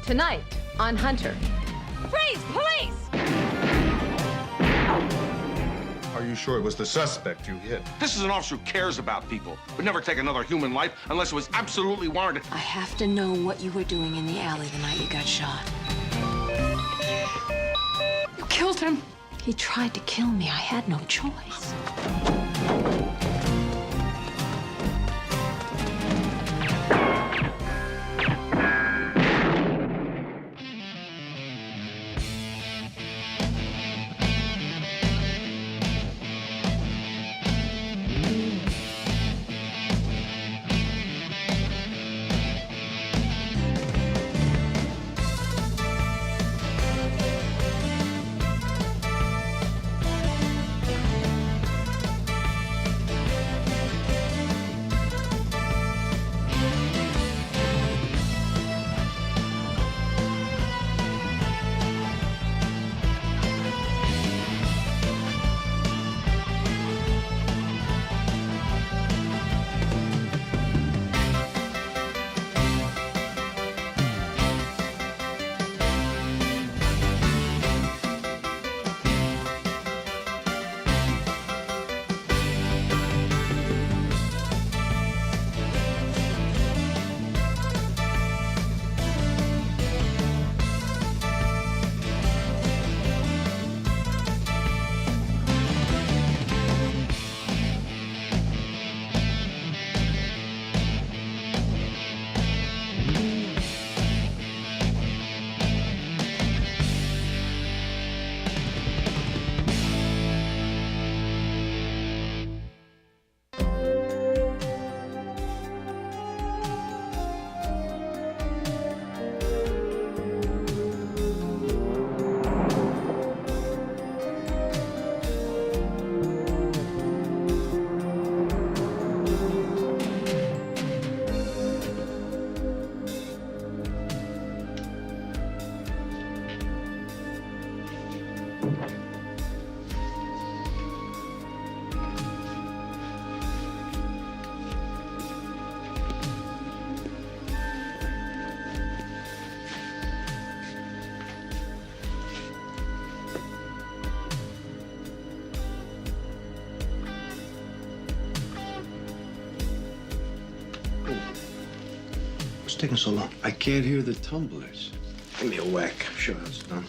Tonight on Hunter. Freeze! Police! Are you sure it was the suspect you hit? This is an officer who cares about people, would never take another human life unless it was absolutely warranted. I have to know what you were doing in the alley the night you got shot. You killed him. He tried to kill me. I had no choice. What's taking so long? I can't hear the tumblers. Give me a whack. I'm sure it's done.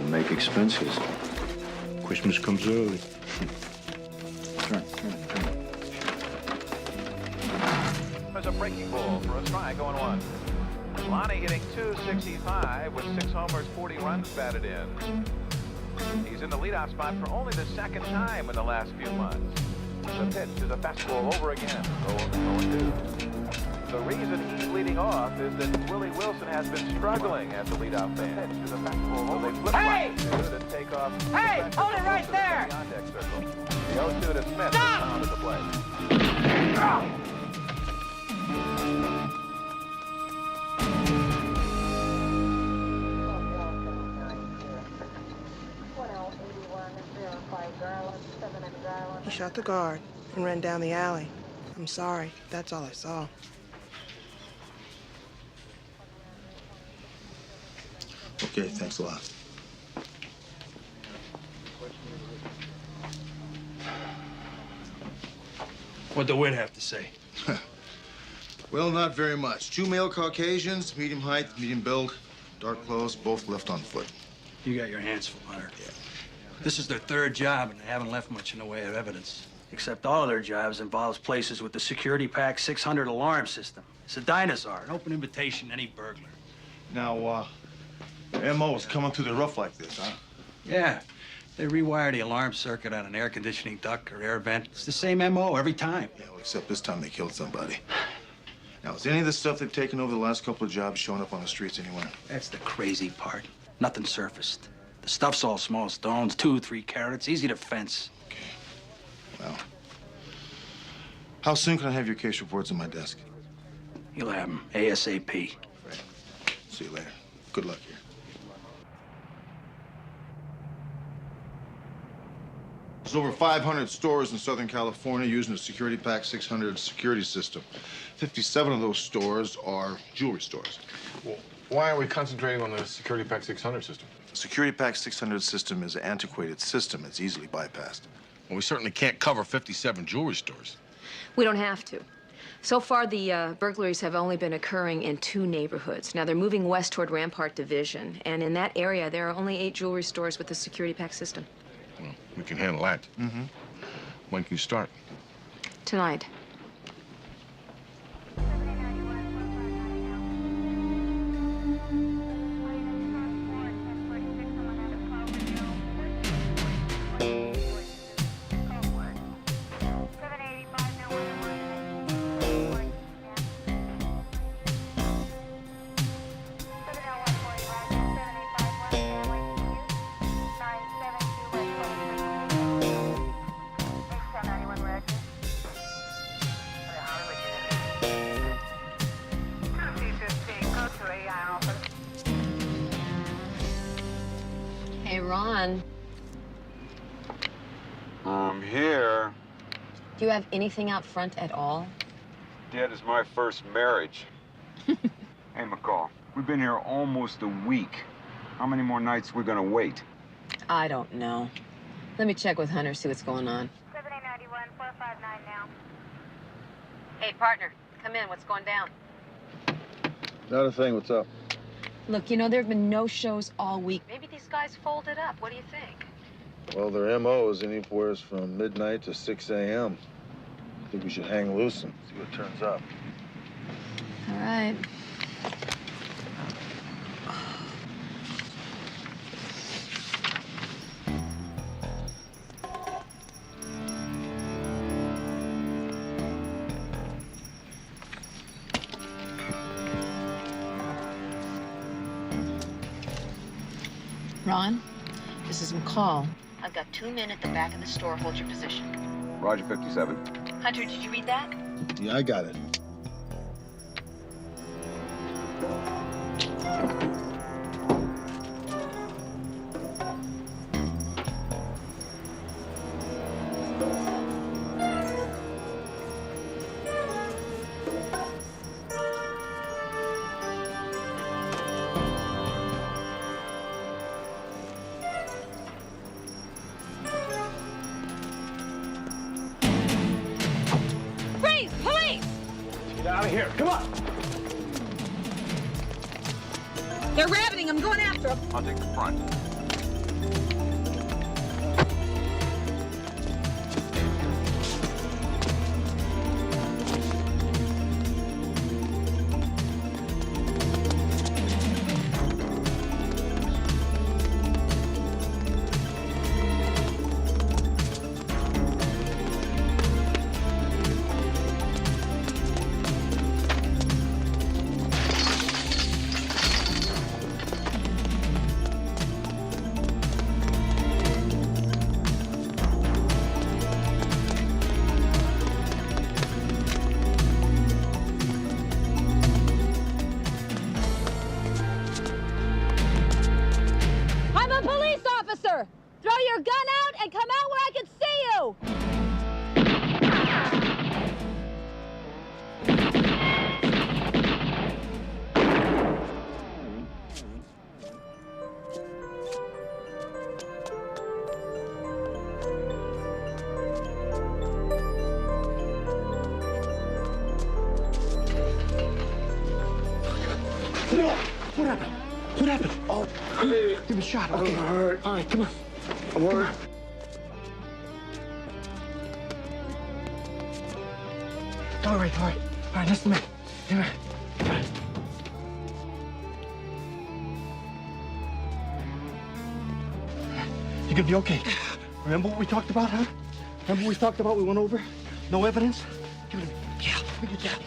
Make expenses. Christmas comes early. Turn. There's a breaking ball for a strike on one. Lonnie hitting .265 with 6 homers, 40 runs batted in. He's in the leadoff spot for only the second time in the last few months. The pitch is a fastball over again. 0-2. The reason he's leading off is that Willie Wilson has been struggling at the leadoff man. The pitch is a fastball over. They flip Hey! to take off. Hey, hold it right there! The 0-2 to Smith is found at the plate. He shot the guard and ran down the alley. I'm sorry. That's all I saw. Okay, thanks a lot. What'd the wit have to say? Well, not very much. 2 male Caucasians, medium height, medium build, dark clothes, both left on foot. You got your hands full, Hunter. Yeah. This is their third job, and they haven't left much in the way of evidence. Except all of their jobs involves places with the Security Pack 600 alarm system. It's a dinosaur, an open invitation to any burglar. Now, M.O. is coming through the rough like this, huh? Yeah, they rewire the alarm circuit on an air conditioning duct or air vent. It's the same M.O. every time. Yeah, well, except this time they killed somebody. Now, is any of the stuff they've taken over the last couple of jobs showing up on the streets anywhere? That's the crazy part. Nothing surfaced. The stuff's all small stones, 2, 3 carats, easy to fence. Well, how soon can I have your case reports on my desk? You'll have them ASAP. Great. See you later. Good luck here. There's over 500 stores in Southern California using the Security Pack 600 security system. 57 of those stores are jewelry stores. Well, why are we concentrating on the Security Pack 600 system? The Security Pack 600 system is an antiquated system. It's easily bypassed. Well, we certainly can't cover 57 jewelry stores. We don't have to. So far, the burglaries have only been occurring in 2 neighborhoods. Now, they're moving west toward Rampart Division, and in that area, there are only 8 jewelry stores with the Security Pack system. Well, we can handle that. Mm-hmm. When can you start? Tonight. Hey, Ron, I'm here. do you have anything out front at all? Dead is my first marriage. Hey, McCall, we've been here almost a week. How many more nights we gonna wait? I don't know. Let me check with Hunter, see what's going on. 7891 459 now. Hey, partner, come in. What's going down? Not a thing. What's up? Look, you know, there have been no shows all week. Maybe these guys folded up. What do you think? Well, their MO is anywhere from midnight to 6 a.m. I think we should hang loose and see what turns up. All right. Ron, this is McCall. I've got 2 men at the back of the store. Hold your position. Roger, 57. Hunter, did you read that? Yeah, I got it. Freeze! Police! Get out of here. Come on. They're rabbiting. I'm going after them. I'll take the front. I'm a police officer! Throw your gun out and come out where I can see you! What happened? What happened? Oh, give me a shot. Okay. All right, come on. I'm all right. All right, listen to me. Here. You're gonna be okay. Remember what we talked about, huh? Remember what we talked about? We went over? No evidence? Give it to me. Yeah, give me the jacket.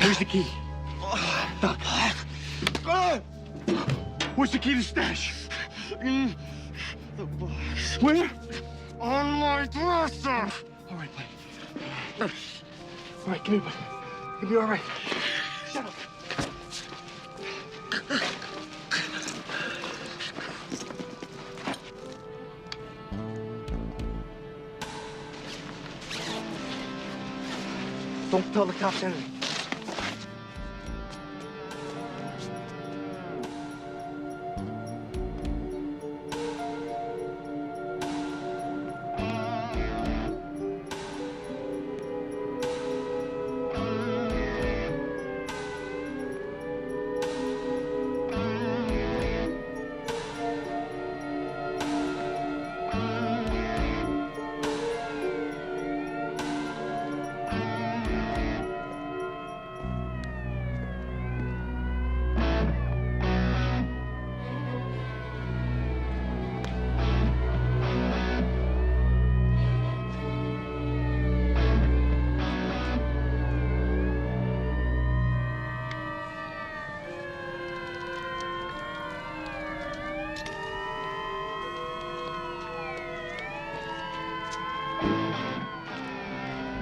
Here's the key. Look. Where's the key to stash? In the box. Where? On my dresser. All right, buddy. All right, come here, buddy. You'll be all right. Shut up. Don't tell the cops anything.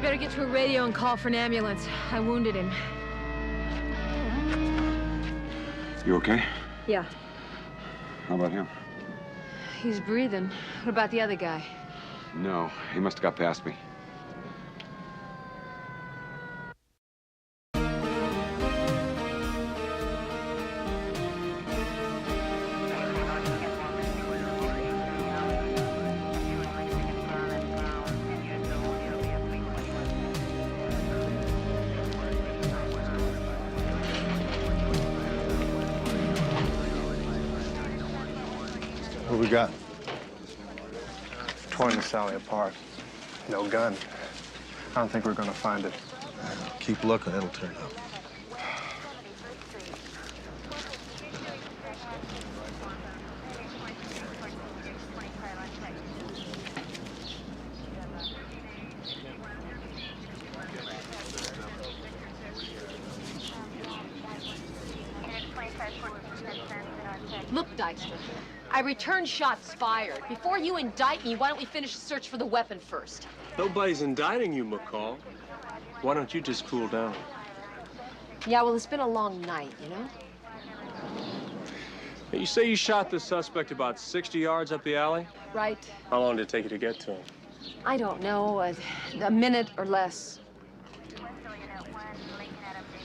Better get to a radio and call for an ambulance. I wounded him. You okay? Yeah, How about him? he's breathing. What about the other guy? No, he must have got past me. What we got? Torn this alley apart. No gun. I don't think we're gonna find it. Keep looking, it'll turn up. Look, Dykstra, I returned shots fired. Before you indict me, why don't we finish the search for the weapon first? Nobody's indicting you, McCall. Why don't you just cool down? Yeah, well, it's been a long night, you know? Hey, you say you shot the suspect about 60 yards up the alley? Right. How long did it take you to get to him? I don't know, a minute or less.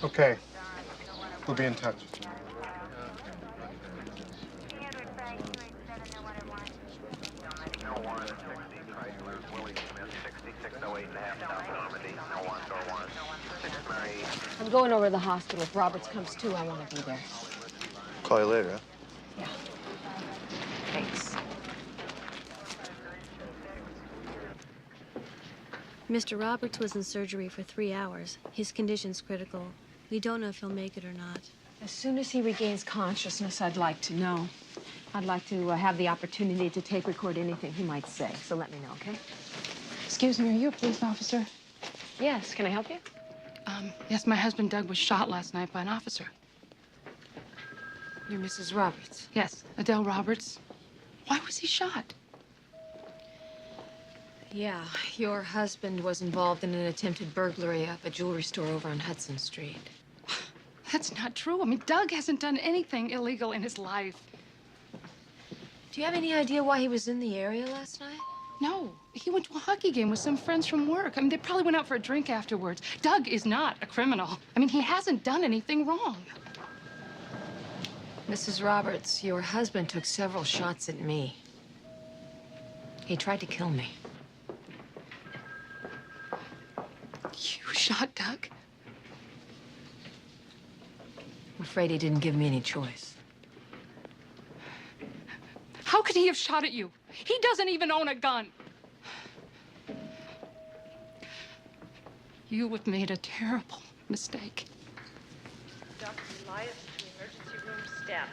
Okay. We'll be in touch. I'm going over to the hospital. If Roberts comes too, I want to be there. Call you later, huh? Yeah. Thanks. Mr. Roberts was in surgery for 3 hours. His condition's critical. We don't know if he'll make it or not. As soon as he regains consciousness, I'd like to know. I'd like to have the opportunity to tape record anything he might say. So let me know, okay? Excuse me, are you a police officer? Yes. Can I help you? Yes, my husband Doug was shot last night by an officer. You're Mrs. Roberts. Yes, Adele Roberts. Why was he shot? Yeah, your husband was involved in an attempted burglary of a jewelry store over on Hudson Street. That's not true. I mean, Doug hasn't done anything illegal in his life. Do you have any idea why he was in the area last night? No, he went to a hockey game with some friends from work. I mean, they probably went out for a drink afterwards. Doug is not a criminal. I mean, he hasn't done anything wrong. Mrs. Roberts, your husband took several shots at me. He tried to kill me. You shot Doug? I'm afraid he didn't give me any choice. How could he have shot at you? He doesn't even own a gun. You have made a terrible mistake. Dr. Elias to emergency room stat.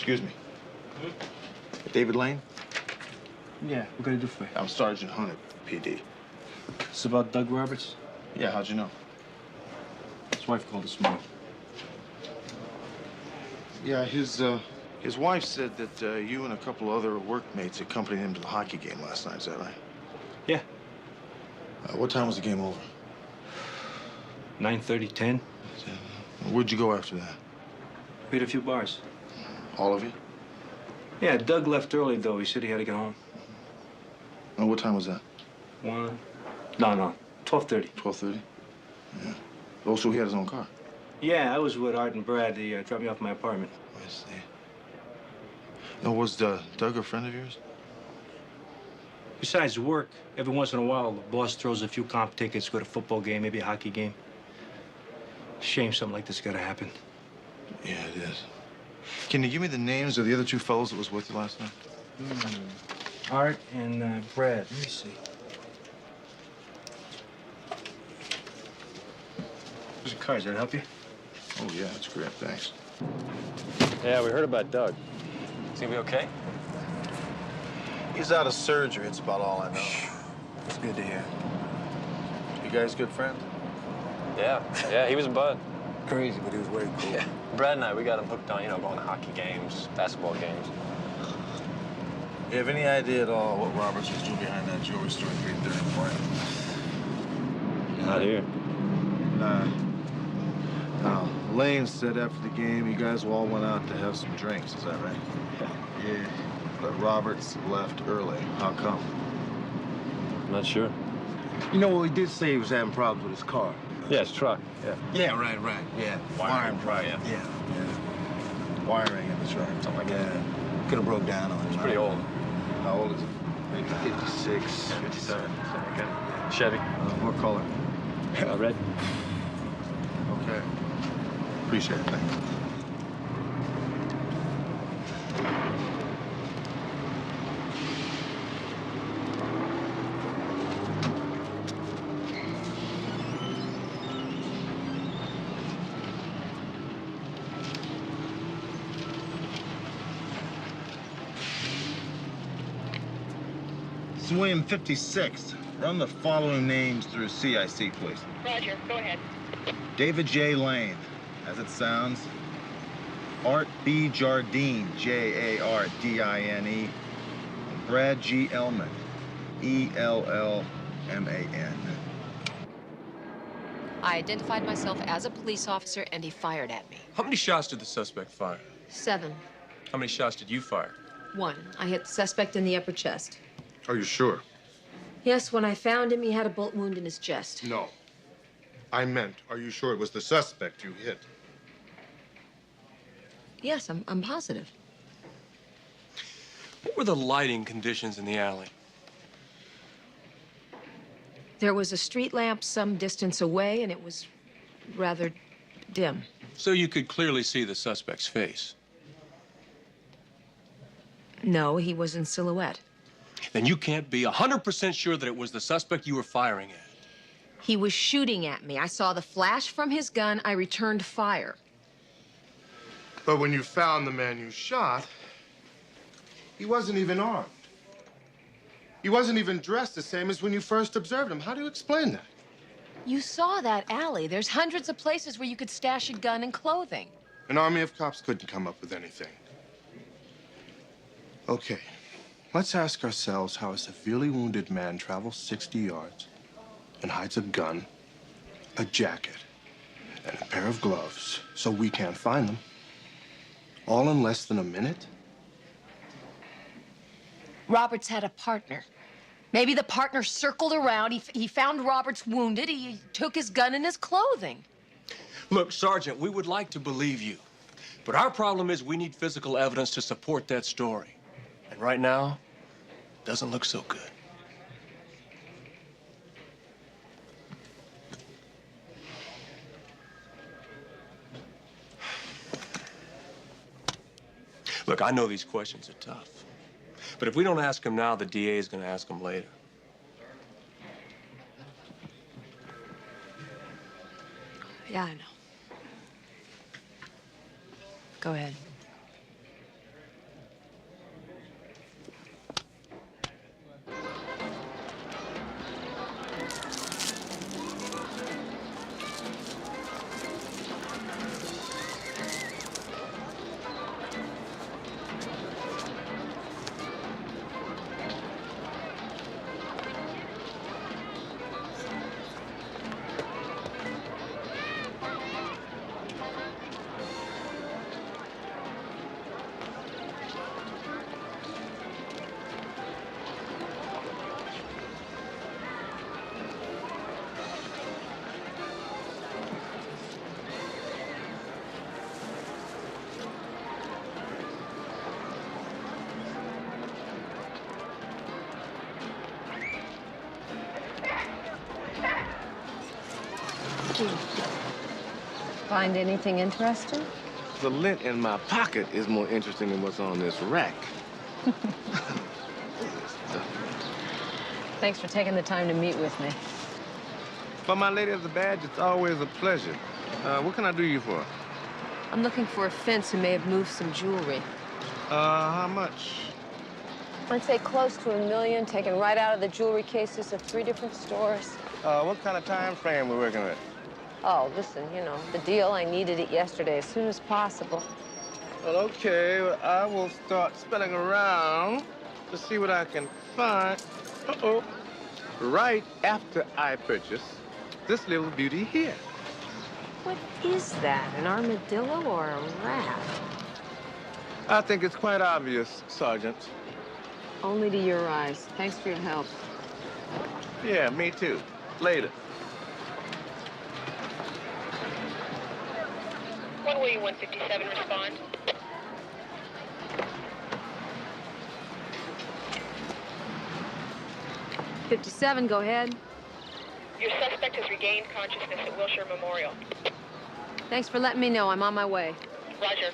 Excuse me. David Lane? Yeah, what can I do for you? I'm Sergeant Hunter, PD. It's about Doug Roberts? Yeah, how'd you know? His wife called this morning. Yeah, his wife said that you and a couple other workmates accompanied him to the hockey game last night. Is that right? Yeah. What time was the game over? 9:30, 10. Where'd you go after that? We hit a few bars. All of you? Yeah, Doug left early, though. He said he had to get home. And what time was that? 1. No, 12:30. 12:30? Yeah. Oh, so he had his own car? Yeah, I was with Art and Brad. They dropped me off at my apartment. I see. Now, was Doug a friend of yours? Besides work, every once in a while, the boss throws a few comp tickets, go to a football game, maybe a hockey game. Shame something like this gotta happen. Yeah, it is. Can you give me the names of the other two fellows that was with you last night? Art and Brad. Let me see. Here's a card. Does that help you? Oh, yeah, that's great. Thanks. Yeah, we heard about Doug. Is he gonna be okay? He's out of surgery. It's about all I know. It's good to hear. You guys good friends? Yeah, he was a bud. Crazy, but he was way cool. Yeah. Brad and I, we got him hooked on, going to hockey games, basketball games. You have any idea at all what Roberts was doing behind that jewelry store at 3:30 in the morning? Not here. Now, Lane said after the game, you guys all went out to have some drinks. Is that right? Yeah. But Roberts left early. How come? I'm not sure. You know, well, he did say he was having problems with his car. Yeah, his truck. Yeah, right. Yeah. Wiring, right. Yeah. Wiring in the truck. Something like that. Could have broke down on him. It's pretty old. How old is it? Maybe 56, 57. Something like that. Chevy. What color? Red. Okay. Appreciate it. Thanks. This is William 56. Run the following names through CIC, please. Roger, go ahead. David J. Lane, as it sounds. Art B. Jardine, Jardine. And Brad G. Ellman, Ellman. I identified myself as a police officer, and he fired at me. How many shots did the suspect fire? 7. How many shots did you fire? 1. I hit the suspect in the upper chest. Are you sure? Yes, when I found him, he had a bullet wound in his chest. No. I meant, are you sure it was the suspect you hit? Yes, I'm positive. What were the lighting conditions in the alley? There was a street lamp some distance away, and it was rather dim. So you could clearly see the suspect's face. No, he was in silhouette. Then you can't be 100% sure that it was the suspect you were firing at. He was shooting at me. I saw the flash from his gun. I returned fire. But when you found the man you shot, he wasn't even armed. He wasn't even dressed the same as when you first observed him. How do you explain that? You saw that alley. There's hundreds of places where you could stash a gun and clothing. An army of cops couldn't come up with anything. Okay, let's ask ourselves how a severely wounded man travels 60 yards and hides a gun, a jacket, and a pair of gloves so we can't find them, all in less than a minute? Roberts had a partner. Maybe the partner circled around. He found Roberts wounded. He took his gun and his clothing. Look, Sergeant, we would like to believe you, but our problem is we need physical evidence to support that story. And right now, it doesn't look so good. Look, I know these questions are tough. But if we don't ask him now, the DA is going to ask him later. Yeah, I know. Go ahead. Find anything interesting? The lint in my pocket is more interesting than what's on this rack. Thanks for taking the time to meet with me. For my lady of the badge, it's always a pleasure. What can I do you for? I'm looking for a fence who may have moved some jewelry. How much? I'd say close to $1 million, taken right out of the jewelry cases of 3 different stores. What kind of time frame we're working with? Oh, listen, you know, the deal, I needed it yesterday, as soon as possible. Well, okay, well, I will start spelling around to see what I can find. Uh-oh. Right after I purchase this little beauty here. What is that, an armadillo or a rat? I think it's quite obvious, Sergeant. Only to your eyes. Thanks for your help. Yeah, me too. Later. When will you 157 respond? '57, go ahead. Your suspect has regained consciousness at Wilshire Memorial. Thanks for letting me know. I'm on my way. Roger.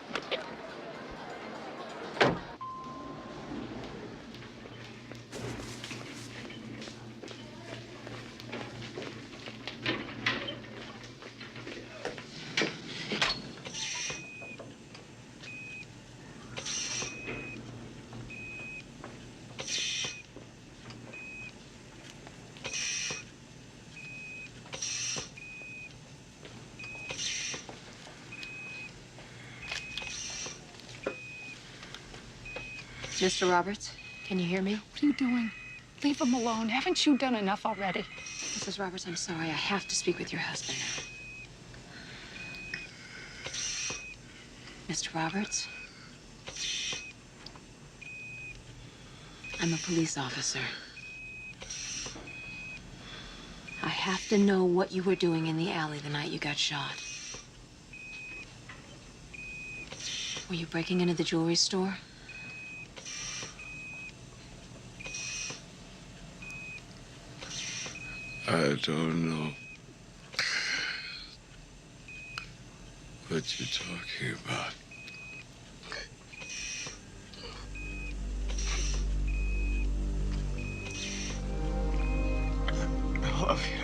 Mr. Roberts, can you hear me? What are you doing? Leave him alone. Haven't you done enough already? Mrs. Roberts, I'm sorry. I have to speak with your husband now. Mr. Roberts? I'm a police officer. I have to know what you were doing in the alley the night you got shot. Were you breaking into the jewelry store? I don't know what you're talking about. I love you.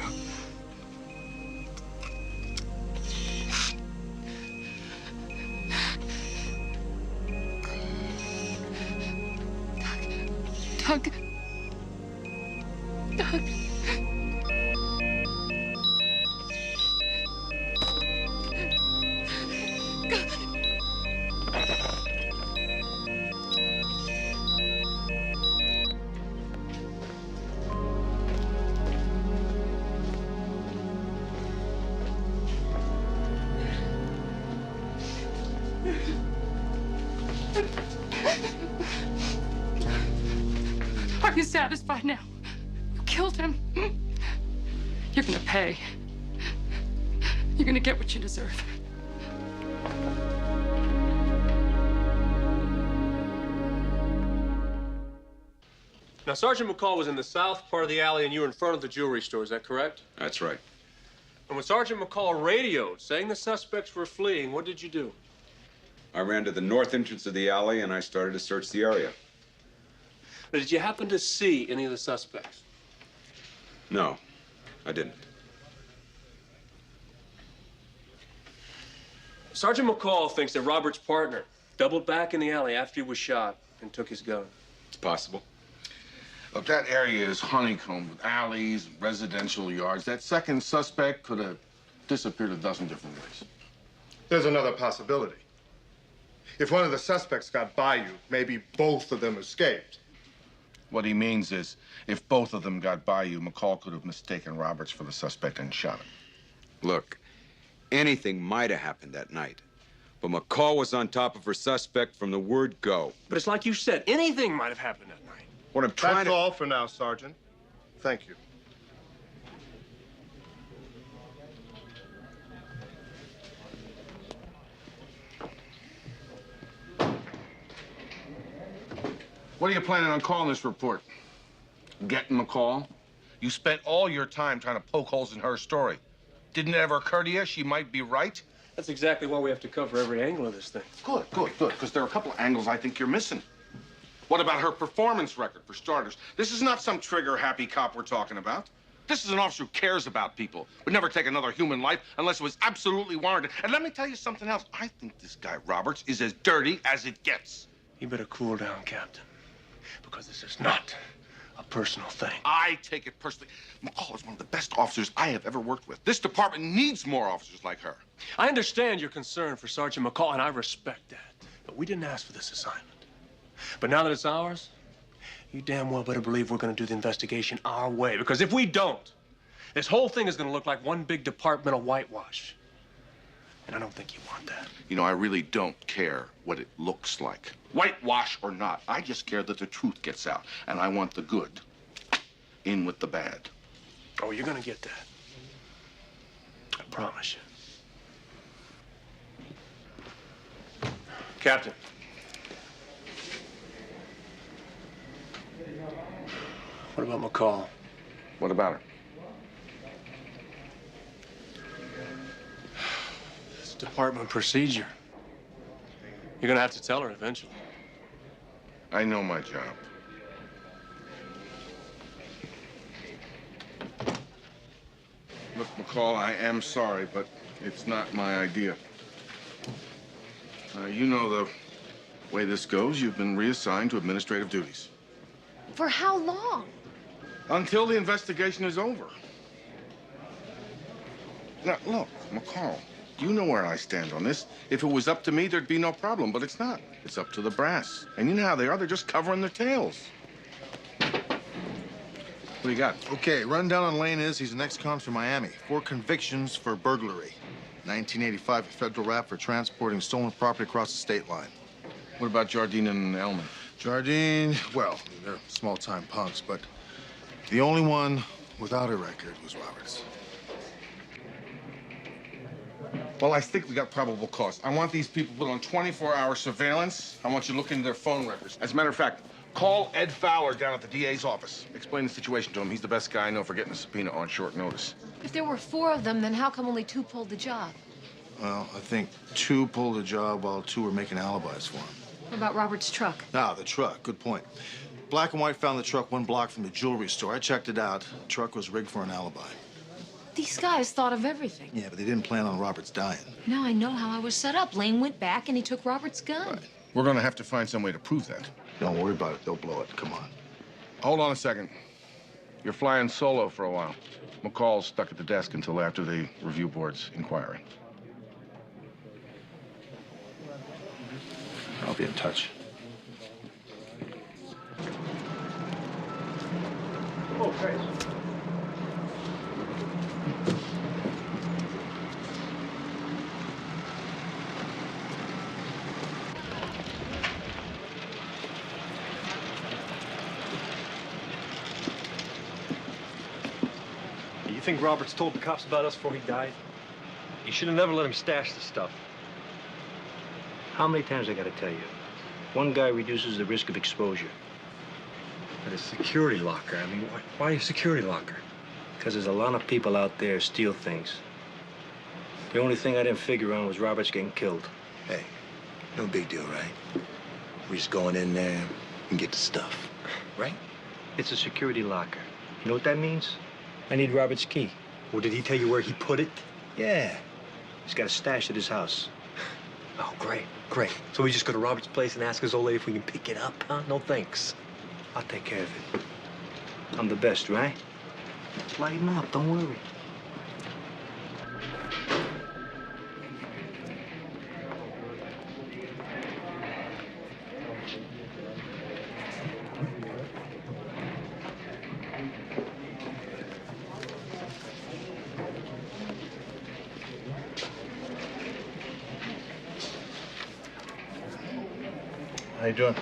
Doug. Doug. Are you satisfied now? You killed him. You're gonna pay. You're gonna get what you deserve. Now, Sergeant McCall was in the south part of the alley and you were in front of the jewelry store, is that correct? That's right. And when Sergeant McCall radioed saying the suspects were fleeing, what did you do? I ran to the north entrance of the alley and I started to search the area. But did you happen to see any of the suspects? No, I didn't. Sergeant McCall thinks that Robert's partner doubled back in the alley after he was shot and took his gun. It's possible. Look, that area is honeycombed with alleys, residential yards. That second suspect could have disappeared a dozen different ways. There's another possibility. If one of the suspects got by you, maybe both of them escaped. What he means is, if both of them got by you, McCall could have mistaken Roberts for the suspect and shot him. Look, anything might have happened that night. But McCall was on top of her suspect from the word go. But it's like you said, anything might have happened that night. What I'm trying That's all for now, Sergeant. Thank you. What are you planning on calling this report? Getting McCall? You spent all your time trying to poke holes in her story. Didn't it ever occur to you she might be right? That's exactly why we have to cover every angle of this thing. Good, because there are a couple of angles I think you're missing. What about her performance record, for starters? This is not some trigger-happy cop we're talking about. This is an officer who cares about people, would never take another human life unless it was absolutely warranted. And let me tell you something else. I think this guy, Roberts, is as dirty as it gets. You better cool down, Captain, because this is not a personal thing. I take it personally. McCall is one of the best officers I have ever worked with. This department needs more officers like her. I understand your concern for Sergeant McCall, and I respect that. But we didn't ask for this assignment. But now that it's ours, you damn well better believe we're going to do the investigation our way. Because if we don't, this whole thing is going to look like one big departmental whitewash. And I don't think you want that. You know, I really don't care what it looks like. Whitewash or not, I just care that the truth gets out. And I want the good in with the bad. Oh, you're going to get that. I promise you. Captain. What about McCall? What about her? It's department procedure. You're gonna have to tell her eventually. I know my job. Look, McCall, I am sorry, but it's not my idea. You know the way this goes. You've been reassigned to administrative duties. For how long? Until the investigation is over. Now, look, McCall, you know where I stand on this. If it was up to me, there'd be no problem, but it's not. It's up to the brass. And you know how they are. They're just covering their tails. What do you got? Okay, rundown on Lane is he's an ex-con from Miami. 4 convictions for burglary. 1985, a federal rap for transporting stolen property across the state line. What about Jardine and Ellman? Jardine, well, they're small-time punks, but the only one without a record was Roberts. Well, I think we got probable cause. I want these people put on 24-hour surveillance. I want you to look into their phone records. As a matter of fact, call Ed Fowler down at the DA's office. Explain the situation to him. He's the best guy I know for getting a subpoena on short notice. If there were 4 of them, then how come only 2 pulled the job? Well, I think 2 pulled the job while 2 were making alibis for him. What about Robert's truck? Ah, the truck. Good point. Black and White found the truck 1 block from the jewelry store. I checked it out. The truck was rigged for an alibi. These guys thought of everything. Yeah, but they didn't plan on Roberts dying. Now I know how I was set up. Lane went back and he took Robert's gun. Right. We're gonna have to find some way to prove that. Don't worry about it. They'll blow it. Come on. Hold on a second. You're flying solo for a while. McCall's stuck at the desk until after the review board's inquiry. I'll be in touch. Oh, great. You think Roberts told the cops about us before he died? You should have never let him stash the stuff. How many times I gotta tell you? One guy reduces the risk of exposure. But a security locker, I mean, why a security locker? Because there's a lot of people out there who steal things. The only thing I didn't figure on was Roberts getting killed. Hey, no big deal, right? We're just going in there and get the stuff, right? It's a security locker. You know what that means? I need Robert's key. Well, did he tell you where he put it? Yeah. He's got a stash at his house. Oh, great, great. So we just go to Robert's place and ask his old lady if we can pick it up, huh? No thanks. I'll take care of it. I'm the best, right? Lighten up, don't worry. How you doing?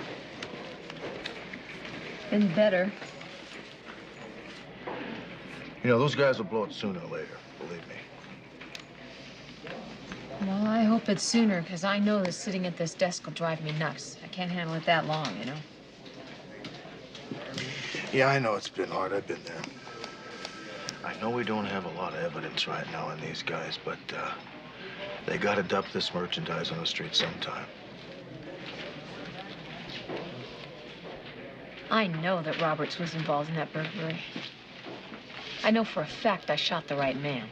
Been better. You know, those guys will blow it sooner or later, believe me. Well, I hope it's sooner, because I know that sitting at this desk will drive me nuts. I can't handle it that long, you know? Yeah, I know it's been hard. I've been there. I know we don't have a lot of evidence right now on these guys, but they gotta dump this merchandise on the street sometime. I know that Roberts was involved in that burglary. I know for a fact I shot the right man.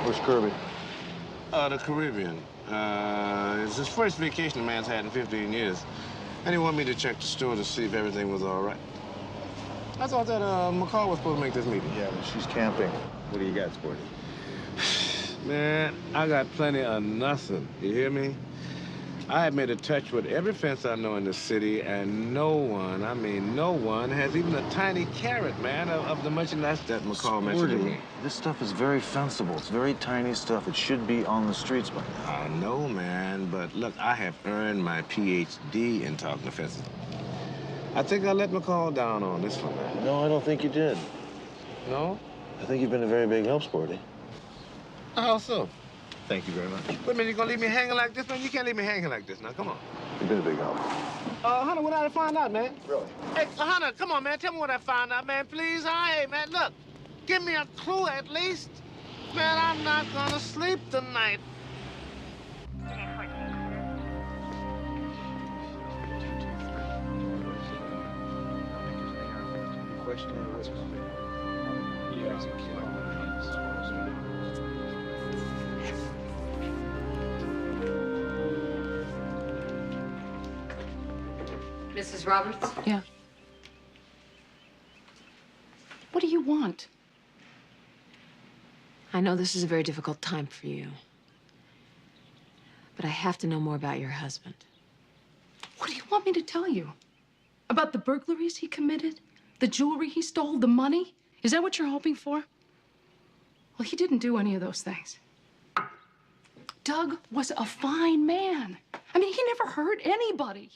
Where's Kirby? The Caribbean. It's his first vacation the man's had in 15 years. And he wanted me to check the store to see if everything was all right. I thought that McCall was supposed to make this meeting. Yeah, but she's camping. What do you got, Sporty? Man, I got plenty of nothing. You hear me? I have made a touch with every fence I know in the city, and no one, I mean no one, has even a tiny carrot, man, of the merchandise that McCall mentioned to me. This stuff is very fensible. It's very tiny stuff. It should be on the streets by now. I know, man, but look, I have earned my PhD in talking to fences. I think I let McCall down on this one, man. No, I don't think you did. No? I think you've been a very big help, Sporty. How so? Thank you very much. Wait a minute, you gonna leave me hanging like this, man? You can't leave me hanging like this now, come on. You've been a big help. Hunter, what did I find out, man? Really? Hey, Hunter, come on, man. Tell me what I found out, man, please. Hey, man, look. Give me a clue at least. Man, I'm not gonna sleep tonight. Mrs. Roberts? Yeah. What do you want? I know this is a very difficult time for you. But I have to know more about your husband. What do you want me to tell you? About the burglaries he committed? The jewelry he stole? The money? Is that what you're hoping for? Well, he didn't do any of those things. Doug was a fine man. I mean, he never hurt anybody.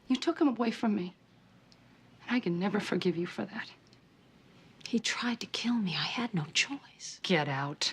You took him away from me. And I can never forgive you for that. He tried to kill me. I had no choice. Get out.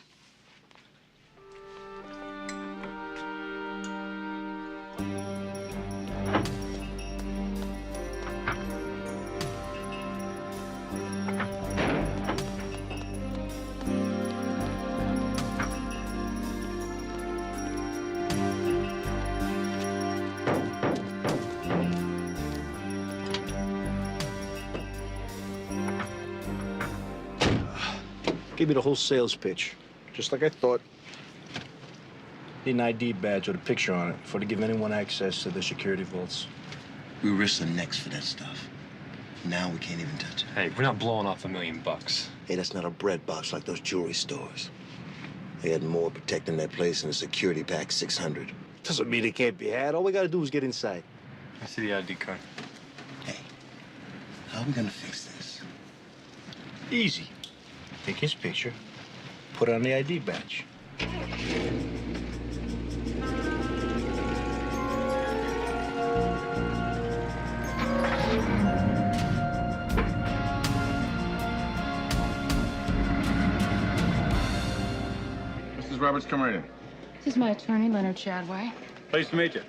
Give me the whole sales pitch, just like I thought. Need an ID badge with a picture on it before they give anyone access to the security vaults. We risked the necks for that stuff. Now we can't even touch it. Hey, we're not blowing off $1 million. Hey, that's not a bread box like those jewelry stores. They had more protecting that place than a security pack 600. Doesn't mean it can't be had. All we gotta do is get inside. I see the ID card. Hey, how are we gonna fix this? Easy. Take his picture, put it on the ID badge. Roberts, come right in. This is my attorney, Leonard Chadway. Pleased to meet you.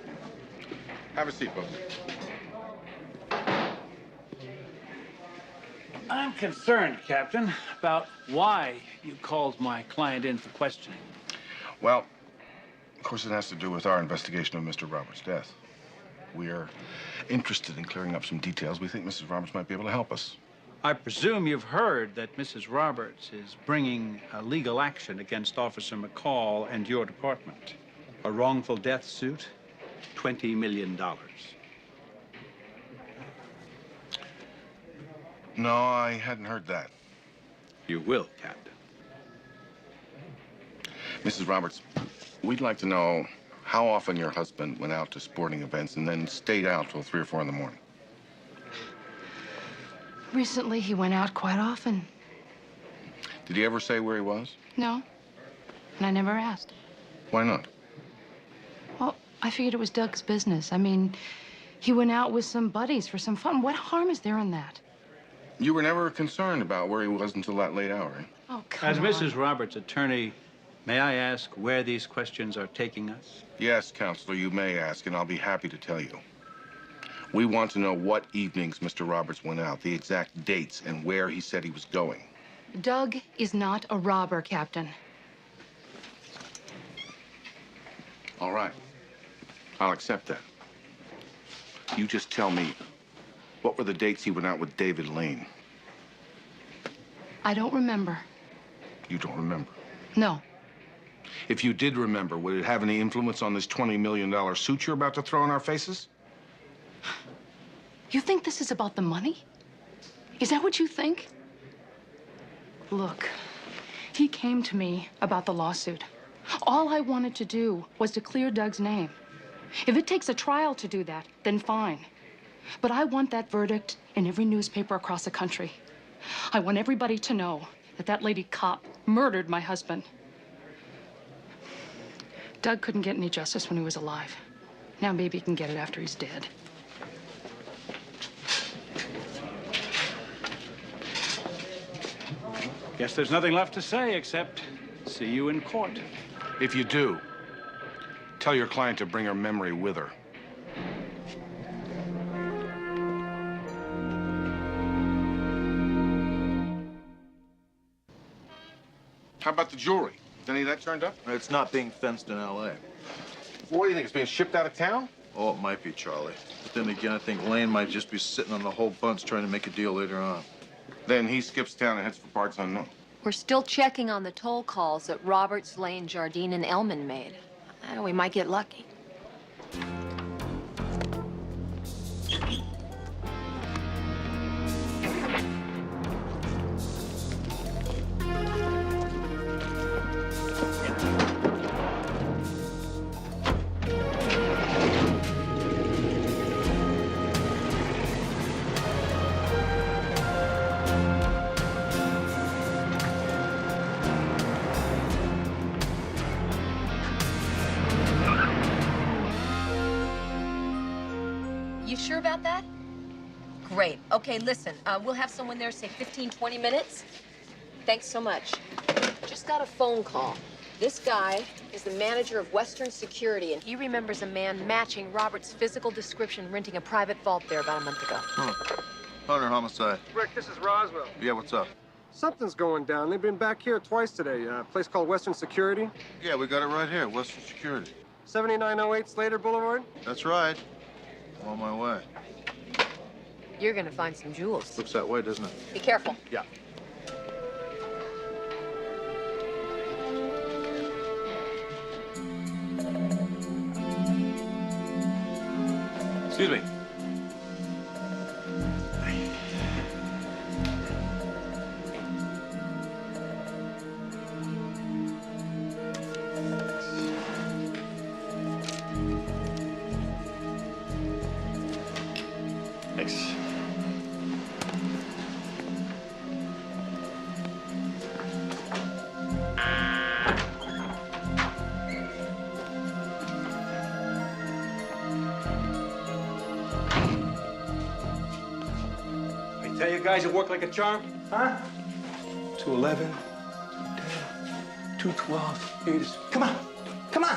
Have a seat, folks. I'm concerned, Captain, about why you called my client in for questioning. Well, of course, it has to do with our investigation of Mr. Roberts' death. We are interested in clearing up some details. We think Mrs. Roberts might be able to help us. I presume you've heard that Mrs. Roberts is bringing a legal action against Officer McCall and your department. A wrongful death suit, $20 million. No, I hadn't heard that. You will, Captain. Mrs. Roberts, we'd like to know how often your husband went out to sporting events and then stayed out till 3 or 4 in the morning. Recently, he went out quite often. Did he ever say where he was? No, and I never asked. Why not? Well, I figured it was Doug's business. I mean, he went out with some buddies for some fun. What harm is there in that? You were never concerned about where he was until that late hour, eh? Oh, come on. As Mrs. Roberts' attorney, may I ask where these questions are taking us? Yes, Counselor, you may ask, and I'll be happy to tell you. We want to know what evenings Mr. Roberts went out, the exact dates, and where he said he was going. Doug is not a robber, Captain. All right. I'll accept that. You just tell me, what were the dates he went out with David Lane? I don't remember. You don't remember. No. If you did remember, would it have any influence on this $20 million suit you're about to throw in our faces? You think this is about the money? Is that what you think? Look, he came to me about the lawsuit. All I wanted to do was to clear Doug's name. If it takes a trial to do that, then fine. But I want that verdict in every newspaper across the country. I want everybody to know that that lady cop murdered my husband. Doug couldn't get any justice when he was alive. Now maybe he can get it after he's dead. Guess there's nothing left to say except see you in court. If you do, tell your client to bring her memory with her. How about the jewelry? Is any of that turned up? It's not being fenced in L.A. What do you think? It's being shipped out of town? Oh, it might be, Charlie. But then again, I think Lane might just be sitting on the whole bunch trying to make a deal later on. Then he skips town and heads for parts unknown. We're still checking on the toll calls that Roberts, Lane, Jardine, and Ellman made. We might get lucky. You sure about that? Great. Okay, listen, we'll have someone there, say 15, 20 minutes. Thanks so much. Just got a phone call. This guy is the manager of Western Security, and he remembers a man matching Robert's physical description renting a private vault there about a month ago. Hunter homicide. Rick, this is Roswell. Yeah, what's up? Something's going down. They've been back here twice today. A place called Western Security. Yeah, we got it right here, Western Security. 7908 Slater Boulevard. That's right. I'm on my way. You're gonna find some jewels. Looks that way, doesn't it? Be careful. Yeah. Excuse me. Thanks. I tell you guys it worked like a charm, huh? 211, 210, 212. Here it is. Come on. Come on.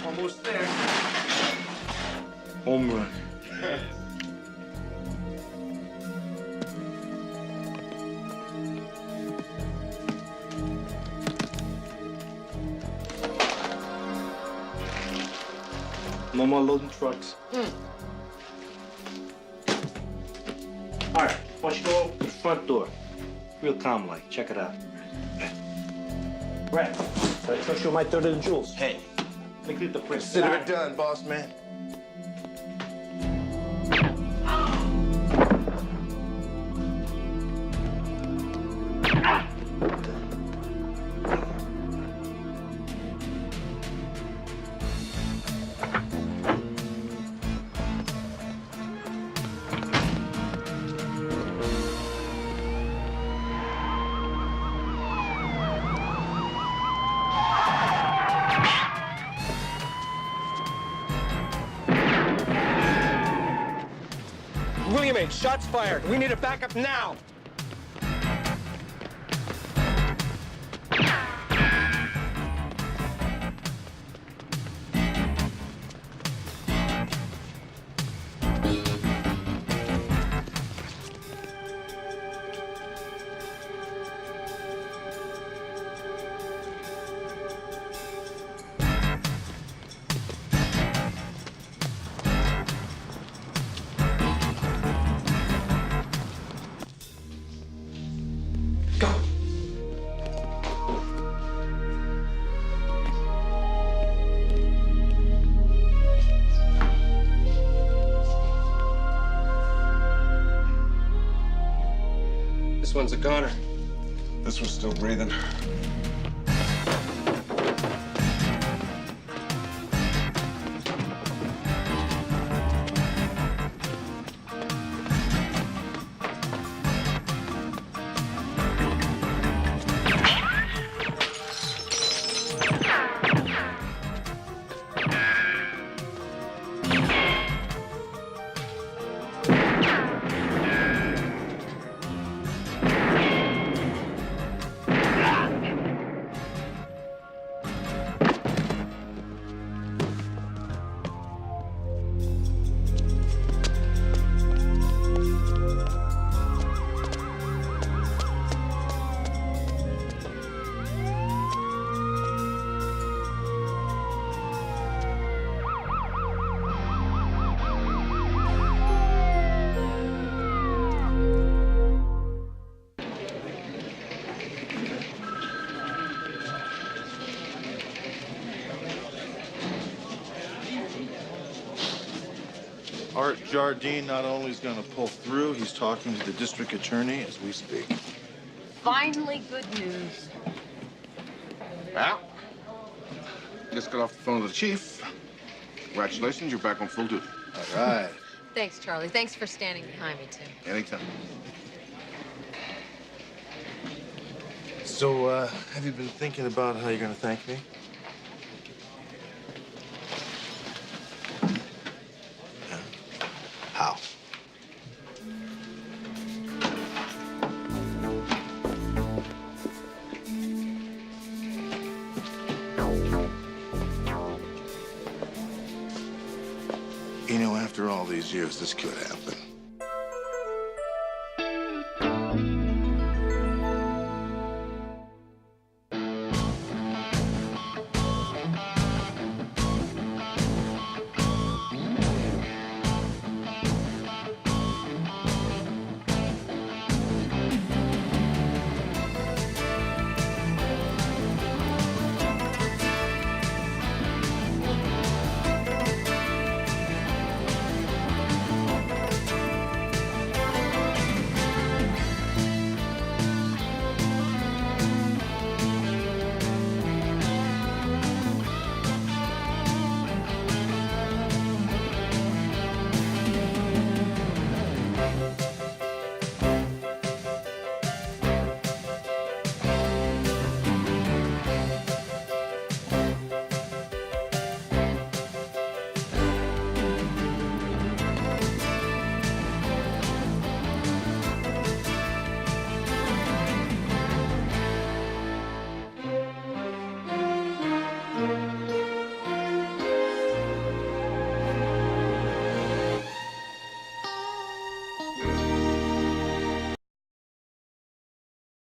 Almost there. Home run. No more loading trucks. All right, why don't you go to the front door? Real calm like. Check it out. Right. So I trust you my third of the jewels. Hey. Let me clear the print. Consider it done, boss man. William H., shots fired. We need a backup now. This one's a goner. This one's still breathing. Art Jardine not only is going to pull through, he's talking to the district attorney as we speak. Finally, good news. Well, just got off the phone with the chief. Congratulations, you're back on full duty. All right. Thanks, Charlie. Thanks for standing behind me, too. Anytime. So, have you been thinking about how you're going to thank me? How? You know, after all these years, this could happen.